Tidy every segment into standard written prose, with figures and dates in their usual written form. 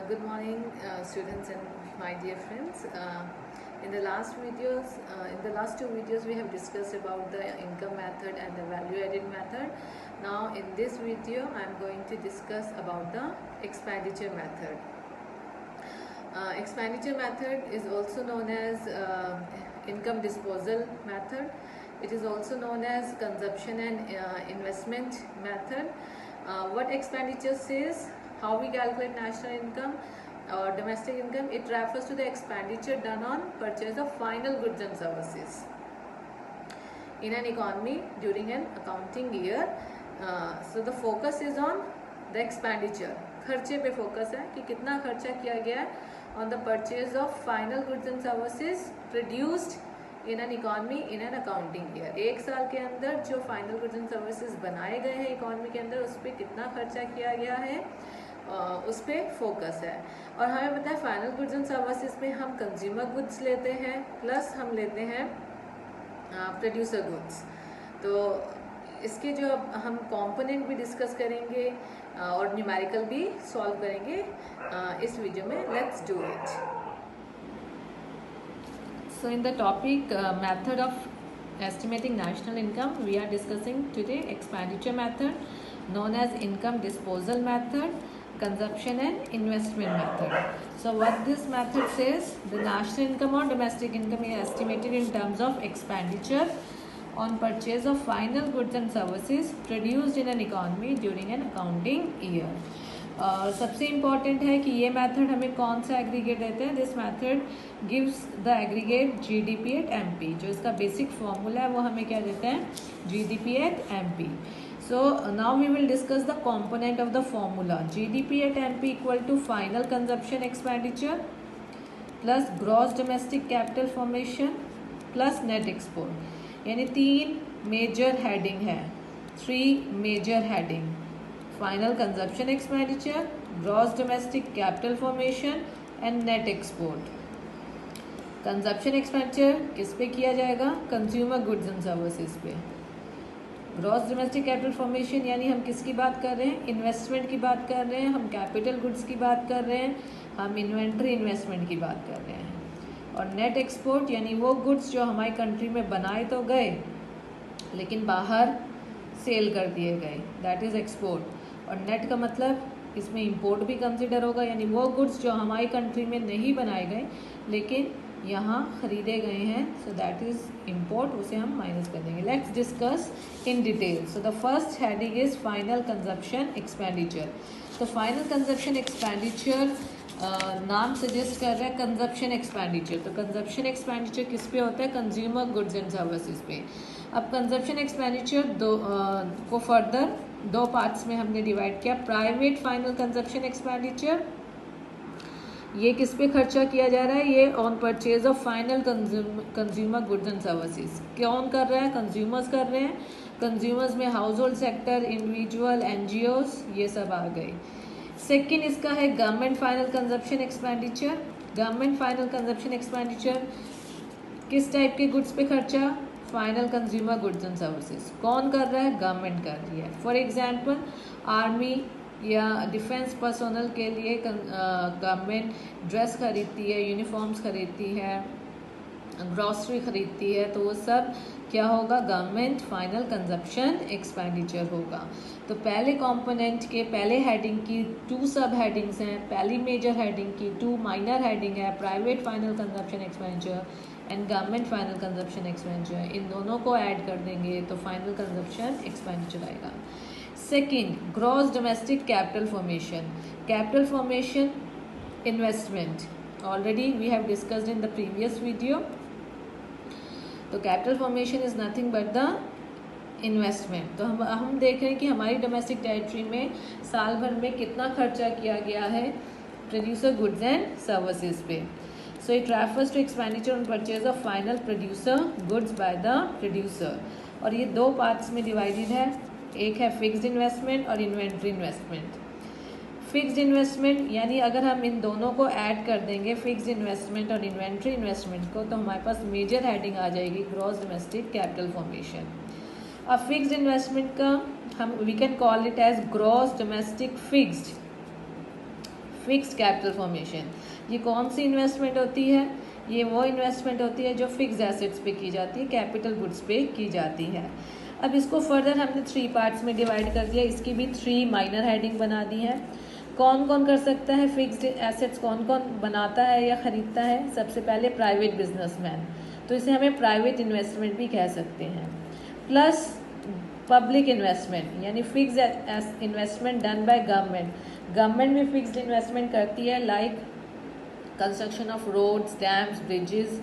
Good morning, students and my dear friends. In the last two videos, we have discussed about the income method and the value-added method. Now, in this video, I am going to discuss about the expenditure method. Expenditure method is also known as income disposal method. It is also known as consumption and investment method. What expenditure says? How we calculate national income or domestic income? It refers to the expenditure done on purchase of final goods and services in an economy during an accounting year. So the focus is on the expenditure. खर्चे पे focus है कि कितना खर्चा किया गया है on the purchase of final goods and services produced in an economy in an accounting year. एक साल के अंदर जो final goods and services बनाए गए हैं इकोनॉमी के अंदर उस पर कितना खर्चा किया गया है उस पर फोकस है. और हमें पता है फाइनल गुड्स एंड सर्विसेज में हम कंज्यूमर गुड्स लेते हैं प्लस हम लेते हैं प्रोड्यूसर गुड्स. तो इसके जो हम कंपोनेंट भी डिस्कस करेंगे और न्यूमेरिकल भी सॉल्व करेंगे इस वीडियो में. Let's do it. So in the topic method of estimating national income, we are discussing today expenditure method known as income disposal method, consumption and investment method. So what this method says, the national income or domestic income is estimated in terms of expenditure on purchase of final goods and services produced in an economy during an accounting year. सबसे important है कि ये method हमें कौन सा aggregate देते हैं. This method gives the aggregate GDP at MP. जो इसका बेसिक फॉर्मूला है वो हमें क्या देते हैं, GDP at MP. So now we will discuss the component of the formula. GDP at MP equal to final consumption expenditure plus gross domestic capital formation plus net export. यानी तीन major heading है, three major heading. Final consumption expenditure, gross domestic capital formation and net export. Consumption expenditure किस पे किया जाएगा, consumer goods and services पे. Gross domestic capital formation यानी हम किसकी बात कर रहे हैं, इन्वेस्टमेंट की बात कर रहे हैं. हम कैपिटल गुड्स की बात कर रहे हैं, हम इन्वेंट्री इन्वेस्टमेंट की बात कर रहे हैं. और नेट एक्सपोर्ट यानी वो गुड्स जो हमारी कंट्री में बनाए तो गए लेकिन बाहर सेल कर दिए गए, दैट इज़ एक्सपोर्ट. और नेट का मतलब इसमें इंपोर्ट भी कंसिडर होगा, यानी वो गुड्स जो हमारी कंट्री में नहीं बनाए गए लेकिन यहाँ ख़रीदे गए हैं, सो दैट इज़ इंपोर्ट, उसे हम माइनस कर देंगे. Let's discuss in detail. So the first heading is final consumption expenditure. तो फाइनल कंजप्शन एक्सपेंडिचर नाम सजेस्ट कर रहा है कंजप्शन एक्सपेंडिचर. तो कंजप्शन एक्सपेंडिचर किस पे होता है, कंज्यूमर गुड्स एंड सर्विसेज पे. अब कंजप्शन एक्सपेंडिचर को फर्दर दो पार्ट्स में हमने डिवाइड किया. प्राइवेट फाइनल कंजप्शन एक्सपेंडिचर, ये किस पे खर्चा किया जा रहा है, ये on purchase of final consumer goods and services. कौन कर रहा है, कंज्यूमर्स कर रहे हैं. कंज्यूमर्स में house hold sector, individual, NGOs, ये सब आ गए. सेकेंड इसका है government final consumption expenditure. Government final consumption expenditure किस टाइप के गुड्स पे खर्चा, final consumer goods and services. कौन कर रहा है, गवर्नमेंट कर रही है. फॉर एग्जांपल आर्मी या डिफेंस पर्सोनल के लिए गवर्नमेंट ड्रेस खरीदती है, यूनिफॉर्म्स खरीदती है, ग्रॉसरी खरीदती है, तो वो सब क्या होगा, गवर्नमेंट फाइनल कंजप्शन एक्सपेंडिचर होगा. तो पहले कंपोनेंट के पहले हेडिंग की टू सब हेडिंग्स हैं. पहली मेजर हेडिंग की टू माइनर हेडिंग है, private final consumption expenditure and government final consumption expenditure. इन दोनों को ऐड कर देंगे तो फाइनल कंजप्शन एक्सपेंडिचर आएगा. Second, gross domestic capital formation. Capital formation investment, already we have discussed in the previous video. तो capital formation is nothing but the investment. तो हम देख रहे हैं कि हमारी डोमेस्टिक टेरिटरी में साल भर में कितना खर्चा किया गया है प्रोड्यूसर गुड्स एंड सर्विसेज पे. So it refers to expenditure on purchase of final producer goods by the producer. और ये दो पार्ट्स में डिवाइडेड है, एक है फिक्स्ड इन्वेस्टमेंट और इन्वेंट्री इन्वेस्टमेंट. फिक्स्ड इन्वेस्टमेंट यानी अगर हम इन दोनों को ऐड कर देंगे, फिक्स्ड इन्वेस्टमेंट और इन्वेंट्री इन्वेस्टमेंट को, तो हमारे पास मेजर हेडिंग आ जाएगी ग्रॉस डोमेस्टिक कैपिटल फॉर्मेशन. अब फिक्स्ड इन्वेस्टमेंट का हम we can call it as gross domestic fixed fixed capital formation. ये कौन सी इन्वेस्टमेंट होती है? ये वो इन्वेस्टमेंट होती है जो फिक्स्ड एसेट्स पे की जाती है, कैपिटल गुड्स पे की जाती है। अब इसको फर्दर हमने 3 पार्ट्स में डिवाइड कर दिया, इसकी भी 3 माइनर हेडिंग बना दी है। कौन कौन कर सकता है फिक्स्ड एसेट्स, कौन कौन बनाता है या ख़रीदता है? सबसे पहले प्राइवेट बिजनेसमैन, तो इसे हमें प्राइवेट इन्वेस्टमेंट भी कह सकते हैं। प्लस पब्लिक इन्वेस्टमेंट यानी fixed investment done by government, government भी फिक्स्ड इन्वेस्टमेंट करती है, like construction of roads, dams, bridges,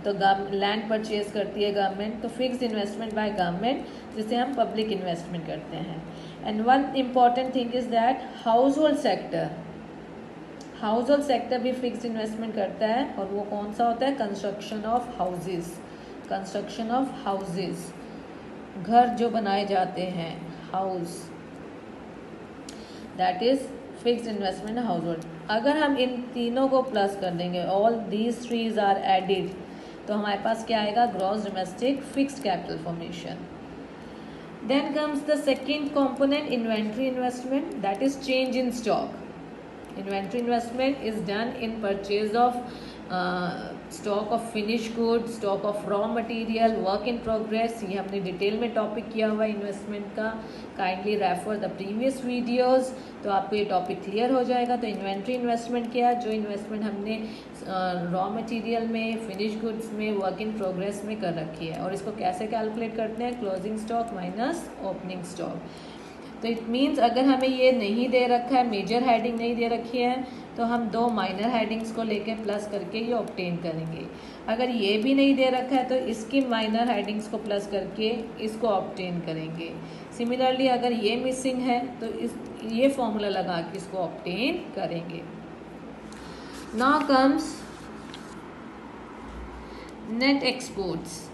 तो लैंड परचेज करती है गवर्नमेंट, तो फिक्स्ड इन्वेस्टमेंट बाय गवर्नमेंट, जिसे हम पब्लिक इन्वेस्टमेंट करते हैं। And one important thing is that house hold sector भी फिक्स्ड इन्वेस्टमेंट करता है, और वो कौन सा होता है? कंस्ट्रक्शन ऑफ हाउसेस, घर जो बनाए जाते हैं, house, that is fixed investment household. अगर हम इन तीनों को प्लस कर देंगे, all these threes are added, तो हमारे पास क्या आएगा? Gross domestic fixed capital formation. Then comes the second component, inventory investment, that is change in stock. Inventory investment is done in purchase of stock of finish good, stock of raw material, work in progress. ये हमने detail में topic किया हुआ है investment का, kindly refer the previous videos, तो आपको ये टॉपिक क्लियर हो जाएगा। तो इन्वेंट्री इन्वेस्टमेंट क्या है? जो इन्वेस्टमेंट हमने रॉ मटेरियल में, फिनिश गुड्स में, वर्क इन प्रोग्रेस में कर रखी है, और इसको कैसे कैलकुलेट करते हैं? Closing stock minus opening stock. तो इट मीन्स अगर हमें ये नहीं दे रखा है, मेजर हेडिंग नहीं दे रखी है, तो हम 2 माइनर हेडिंग्स को लेके प्लस करके ये ऑब्टेन करेंगे। अगर ये भी नहीं दे रखा है तो इसकी माइनर हेडिंग्स को प्लस करके इसको ऑब्टेन करेंगे। सिमिलरली अगर ये मिसिंग है तो ये फॉर्मूला लगा के इसको ऑब्टेन करेंगे। Now comes net exports.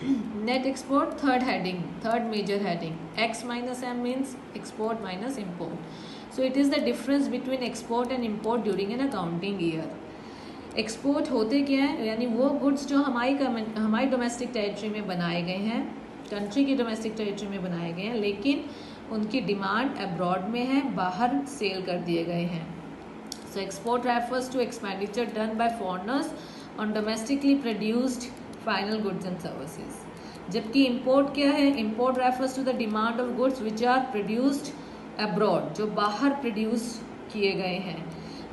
Net export third heading, third major heading, X minus M means export minus import. So it is the difference between export and import during an accounting year. Export होते क्या है? यानी वो goods जो हमारी domestic territory में बनाए गए हैं, कंट्री की डोमेस्टिक टेरिटरी में बनाए गए हैं, लेकिन उनकी डिमांड अब्रॉड में है, बाहर सेल कर दिए गए हैं। So export refers to expenditure done by foreigners on domestically produced final goods and services. जबकि इंपोर्ट क्या है? Import refers to the demand of goods which are produced abroad, जो बाहर प्रोड्यूस किए गए हैं।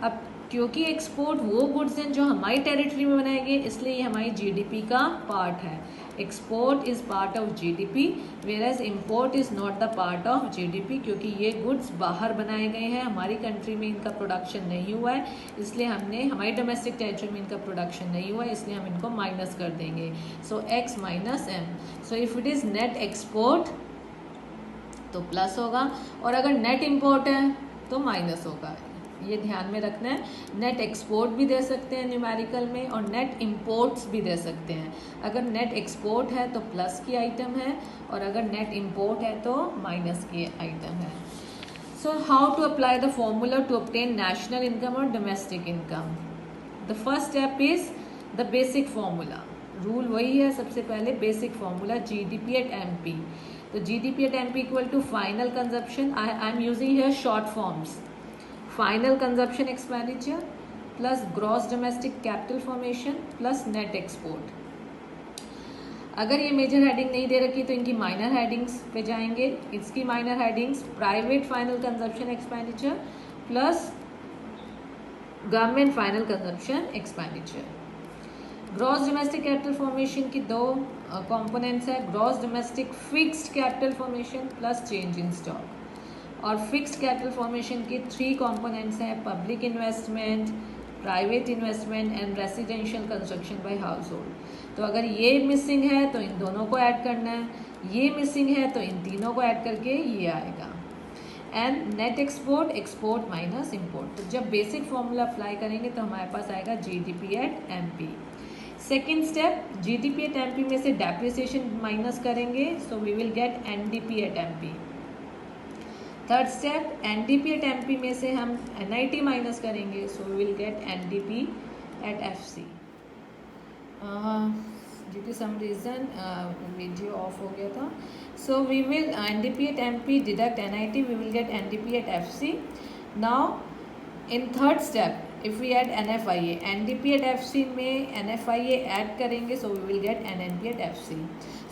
अब क्योंकि एक्सपोर्ट वो गुड्स हैं जो हमारी टेरिटरी में बनाए गए, इसलिए ये हमारी जीडीपी का पार्ट है। Export is part of GDP, whereas import is not the part of GDP, क्योंकि ये गुड्स बाहर बनाए गए हैं, हमारी कंट्री में इनका प्रोडक्शन नहीं हुआ है, इसलिए हमने हमारी डोमेस्टिक टेरिटरी में इनका प्रोडक्शन नहीं हुआ है, इसलिए हम इनको माइनस कर देंगे। So X minus M. So if it is net export तो प्लस होगा, और अगर नेट इम्पोर्ट है तो माइनस होगा। ये ध्यान में रखना है। नेट एक्सपोर्ट भी दे सकते हैं न्यूमेरिकल में, और नेट इम्पोर्ट्स भी दे सकते हैं। अगर नेट एक्सपोर्ट है तो प्लस की आइटम है, और अगर नेट इम्पोर्ट है तो माइनस की आइटम है। So how to apply the formula to obtain national income और domestic income? The first step is the basic formula. Rule वही है, सबसे पहले basic formula GDP at MP. तो GDP at MP equal to final consumption, I am using here short forms, final consumption expenditure plus gross domestic capital formation plus net export. अगर ये major heading नहीं दे रखी तो इनकी minor headings पे जाएंगे। इसकी minor headings private final consumption expenditure plus government final consumption expenditure. Gross domestic capital formation की 2 कंपोनेंट्स है, gross domestic fixed capital formation plus change in stock. और फिक्स्ड कैपिटल फॉर्मेशन की 3 कंपोनेंट्स हैं, public investment, private investment and residential construction by household. तो अगर ये missing है तो इन दोनों को ऐड करना है, ये मिसिंग है तो इन तीनों को ऐड करके ये आएगा। And net export, export minus import. तो जब बेसिक फॉर्मूला अप्लाई करेंगे तो हमारे पास आएगा GDP at MP. Second step, GDP at MP में से डेप्रिसिएशन माइनस करेंगे, so we will get NDP at MP. Third step, NDP at MP में से हम एनआईटी माइनस करेंगे, so we will get NDP at FC. Due to some reason video off हो गया था। So we will NDP at MP deduct NIT, we will get NDP at FC. Now in third step if we add NFIA, NDP at FC में NFIA add करेंगे, so we will get NNP at FC.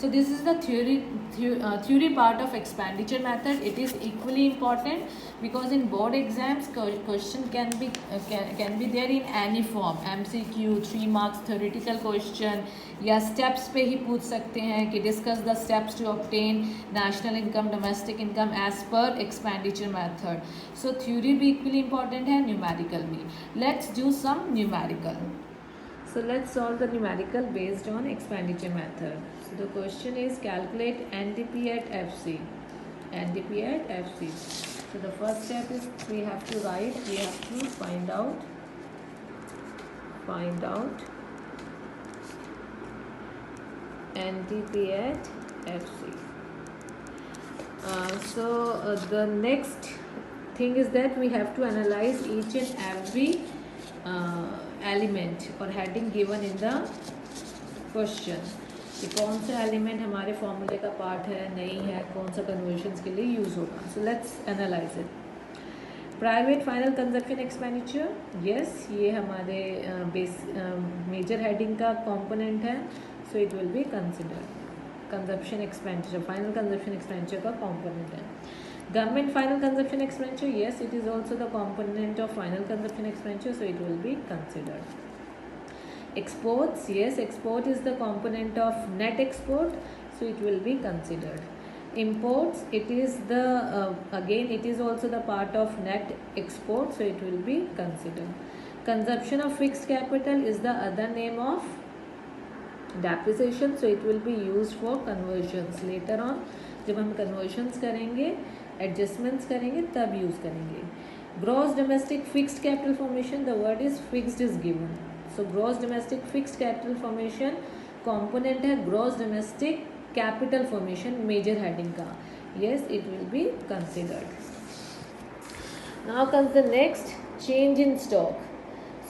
So this is the theory part of expenditure method. It is equally important because in board exams question can be there in any form, MCQ, 3 marks theoretical question, या steps पे ही पूछ सकते हैं कि discuss the steps to obtain national income, domestic income as per expenditure method. So theory भी equally important है, numerical भी. Let's do some numerical. So let's solve the numerical based on expenditure method. So the question is calculate NDP at FC. NDP at FC. So the first step is we have to find out NDP at FC. The next thing is that we have to analyze each and every element और heading given in the question कि कौन सा element हमारे फॉर्मूले का part है, नहीं है, कौन सा कन्वर्जन्स के लिए यूज़ होगा. So let's analyse it. Private final consumption expenditure, yes, ये हमारे मेजर हेडिंग का कंपोनेंट है, so it will be considered. Consumption expenditure, final consumption expenditure का कंपोनेंट है. Government final consumption expenditure, yes, it is also the component of final consumption expenditure, so it will be considered. Exports, yes, export is the component of net export, so it will be considered. Imports, it is the again it is also the part of net export, so it will be considered. Consumption of fixed capital is the other name of depreciation, so it will be used for conversions. Later on जब हम conversions करेंगे, adjustments करेंगे, तब use करेंगे. Gross domestic fixed capital formation, the word is fixed is given. So gross domestic fixed capital formation component है gross domestic capital formation major heading का. Yes, it will be considered. Now comes the next, change in stock.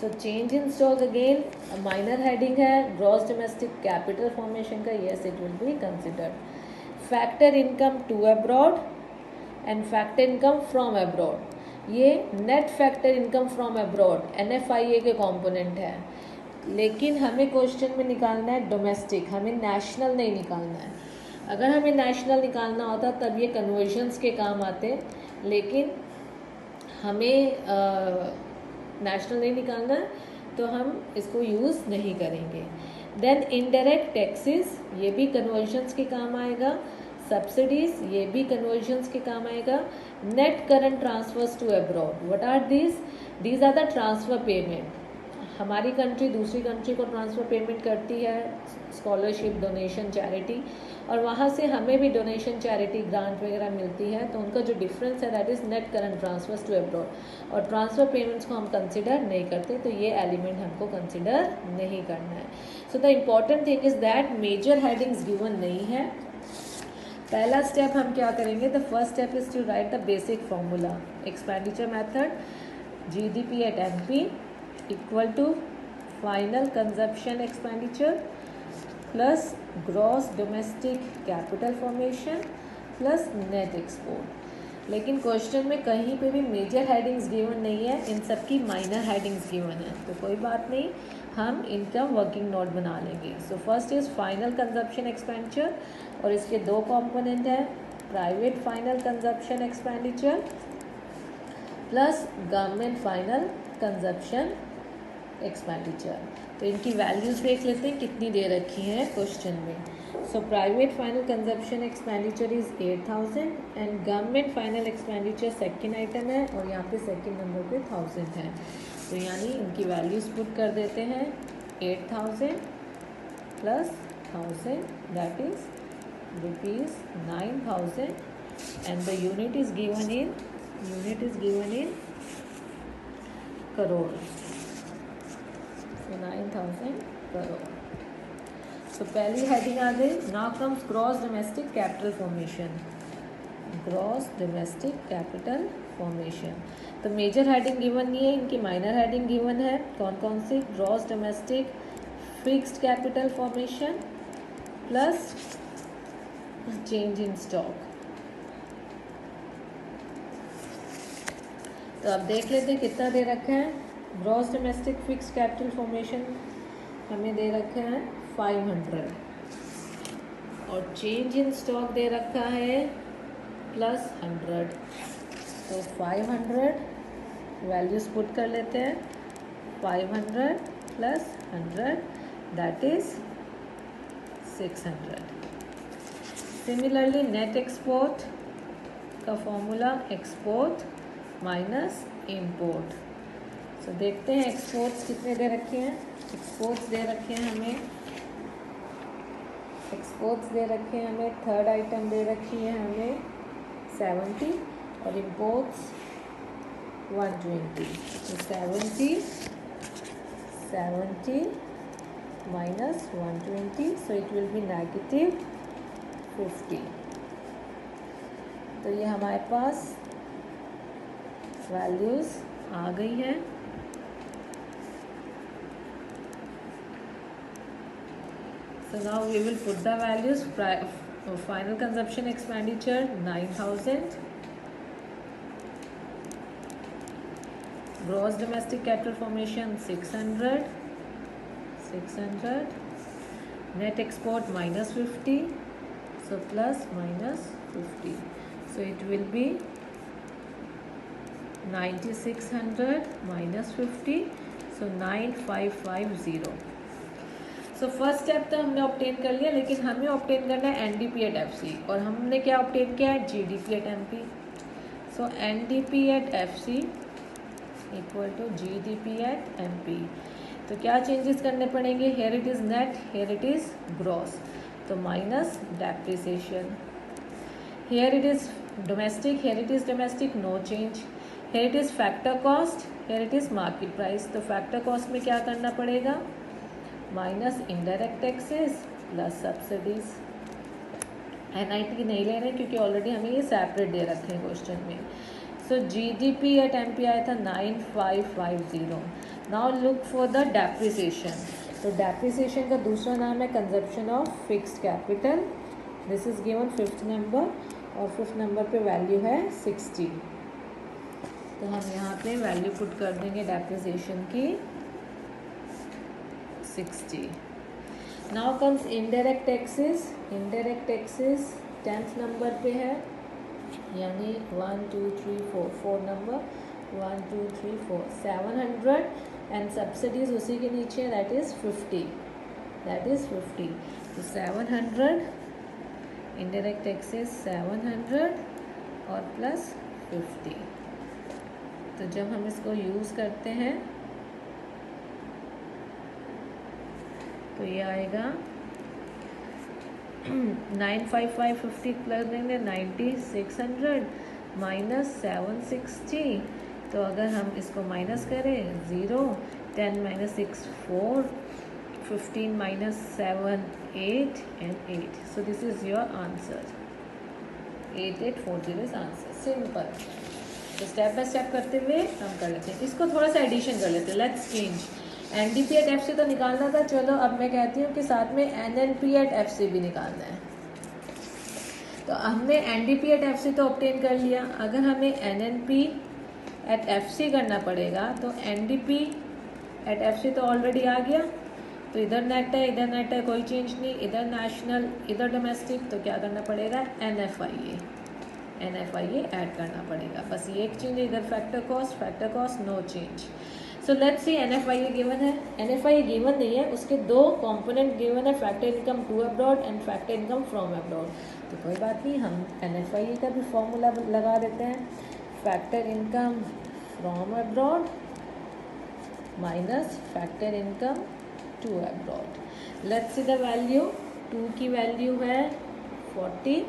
So change in stock again minor heading है gross domestic capital formation का. Yes, it will be considered. Factor income to abroad and factor income from abroad, ये net factor income from abroad NFIA के component है, लेकिन हमें question में निकालना है डोमेस्टिक, हमें नेशनल नहीं निकालना है. अगर हमें नेशनल निकालना होता तब ये कन्वर्जन्स के काम आते, लेकिन हमें नेशनल नहीं निकालना है तो हम इसको यूज़ नहीं करेंगे. देन इनडायरेक्ट टैक्सेस, ये भी कन्वर्जन्स के काम आएगा. सब्सिडीज, ये भी कन्वर्जन्स के काम आएगा. Net current transfers to abroad, what are these are the transfer payment. हमारी कंट्री दूसरी कंट्री को ट्रांसफ़र पेमेंट करती है, स्कॉलरशिप, डोनेशन, चैरिटी, और वहाँ से हमें भी डोनेशन, चैरिटी, ग्रांट वगैरह मिलती है, तो उनका जो डिफरेंस है that is net current transfers to abroad. और ट्रांसफ़र पेमेंट्स को हम कंसिडर नहीं करते, तो ये एलिमेंट हमको कंसिडर नहीं करना है. So the important thing is that major headings given नहीं है. पहला स्टेप हम क्या करेंगे, the first step is to write the basic formula. Expenditure method, GDP at NP equal to final consumption expenditure plus gross domestic capital formation plus net export. लेकिन question में कहीं पे भी मेजर हेडिंग्स गिवन नहीं है, इन सब की minor headings given है, तो कोई बात नहीं, हम इनका वर्किंग नोट बना लेंगे. So first is final consumption expenditure, और इसके दो कंपोनेंट हैं, private final consumption expenditure plus government final consumption expenditure. तो इनकी वैल्यूज़ देख लेते हैं कितनी दे रखी हैं क्वेश्चन में. So private final consumption expenditure is 8000 and government final expenditure second item है, और यहाँ पे सेकेंड नंबर पे 1000 है. तो यानी इनकी वैल्यूज़ पुट कर देते हैं. 8000 plus 1000 that is ₹9000 and the unit is given in crore. So 9000 crore. So पहली हेडिंग आ गई. Now comes gross domestic capital formation. Gross domestic capital formation. तो मेजर हेडिंग गिवन नहीं है, इनकी माइनर हेडिंग गिवन है. कौन कौन सी? Gross domestic fixed capital formation plus change in stock. तो अब देख लेते हैं कितना दे रखा है। Gross domestic fixed capital formation हमें दे रखा है 500 और चेंज इन स्टॉक दे रखा है +100। तो 500 वैल्यूज पुट कर लेते हैं, 500 + 100 that is 600। Similarly net export का फॉर्मूला एक्सपोर्ट माइनस इम्पोर्ट। सो देखते हैं एक्सपोर्ट्स कितने दे रखे हैं। एक्सपोर्ट्स दे रखे हैं हमें, थर्ड आइटम दे रखी है हमें 70 और इम्पोर्ट्स 120। तो 70 minus 120, so it will B -50। तो ये हमारे पास वैल्यूज़ आ गई है। So now we will put the values. Final consumption expenditure 9,000. Gross domestic capital formation 600. Net export -50. So plus -50. So it will be 9,600 -50. So 9,550. So first step तो हमने obtain कर लिया, लेकिन हमें ऑब्टेन करना है NDP एट FC और हमने क्या ऑब्टेन किया है GDP at MP। So NDP at FC equal to GDP at MP। तो क्या चेंजेस करने पड़ेंगे, here it is net, here it is gross, तो minus depreciation. Here it is domestic, here it is domestic, no change. Here it is factor cost, here it is market price. तो factor cost में क्या करना पड़ेगा, minus indirect taxes plus subsidies. NIT नहीं ले रहे हैं क्योंकि ऑलरेडी हमें ये सेपरेट दे रखे हैं क्वेश्चन में। सो GDP एट MP आया था 9,550। Now look for the depreciation. तो डेप्रिसिएशन का दूसरा नाम है consumption of fixed capital. This is given 5th number और 5th नंबर पे वैल्यू है 60। तो हम यहाँ पे वैल्यू पुट कर देंगे डेप्रिसिएशन की 60। Now comes indirect taxes. Indirect taxes 10th number पे है, यानी 1 2 3 4 नंबर 1 2 3 4 700 एंड सब्सिडीज उसी के नीचे दैट इज़ 50। तो 700 indirect taxes 700 और प्लस 50। तो जब हम इसको यूज़ करते हैं तो ये आएगा 95550 प्लस देंगे 9600 माइनस 760। तो अगर हम इसको माइनस करें 0, 10 - 6 4, 15 - 7 8 and 8। So this is your answer, 8840 is answer. Simple. तो स्टेप बाय स्टेप करते हुए हम कर लेते हैं। इसको थोड़ा सा एडिशन कर लेते हैं। Let's change. NDP at FC तो निकालना था, चलो अब मैं कहती हूँ कि साथ में NNP एट FC भी निकालना है। तो हमने NDP एट FC तो ऑब्टेन कर लिया, अगर हमें NNP एट FC करना पड़ेगा तो NDP एट FC तो ऑलरेडी आ गया, तो इधर नेट है इधर नेट है, कोई चेंज नहीं, इधर नेशनल इधर डोमेस्टिक, तो क्या करना पड़ेगा NFIA ऐड करना पड़ेगा। बस ये एक चेंज है, इधर factor cost no change. So let's see NFIA given है, NFIA गिवन नहीं है, उसके दो कंपोनेंट गिवन है, factor income to abroad and factor income from abroad. तो कोई बात नहीं, हम NFIA का भी फॉर्मूला लगा देते हैं, factor income from abroad minus factor income to abroad. Let's see the value, to की वैल्यू है 40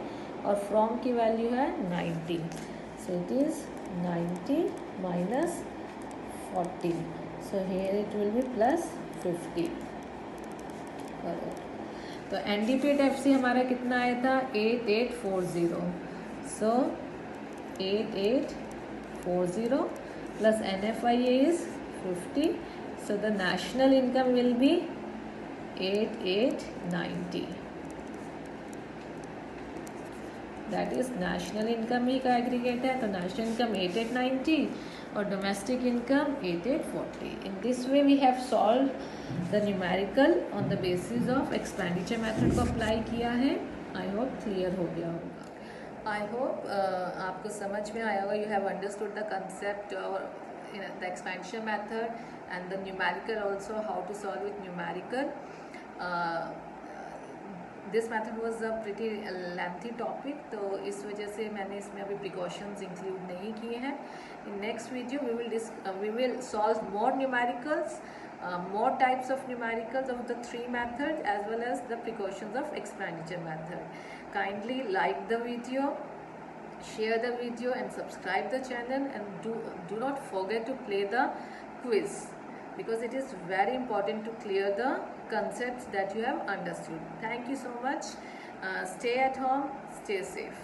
और फ्रॉम की वैल्यू है 90। So it is 90 minus 40, so here it will be plus 50 crore. तो NDP एट FC हमारा कितना आया था 8840। So 8840 plus NFIA is 50, so the national income will be 8890। That is national income ही का एग्रीगेट है, तो नेशनल इनकम 8890 और domestic income 8840. In this way we have solve the numerical on the basis of expenditure method को apply किया है. I hope clear हो गया होगा. आई होप आपको समझ में आया होगा. You have understood the concept और the expansion method and the numerical also, how to solve with numerical. This method was a pretty lengthy topic, तो इस वजह से मैंने इसमें अभी precautions include नहीं किए हैं. In next video we will solve more numericals, more types of numericals of the 3 methods as well as the precautions of expenditure method. Kindly like the video, share the video and subscribe the channel, and do not forget to play the quiz, because it is very important to clear the concepts that you have understood. Thank you so much. Stay at home, stay safe.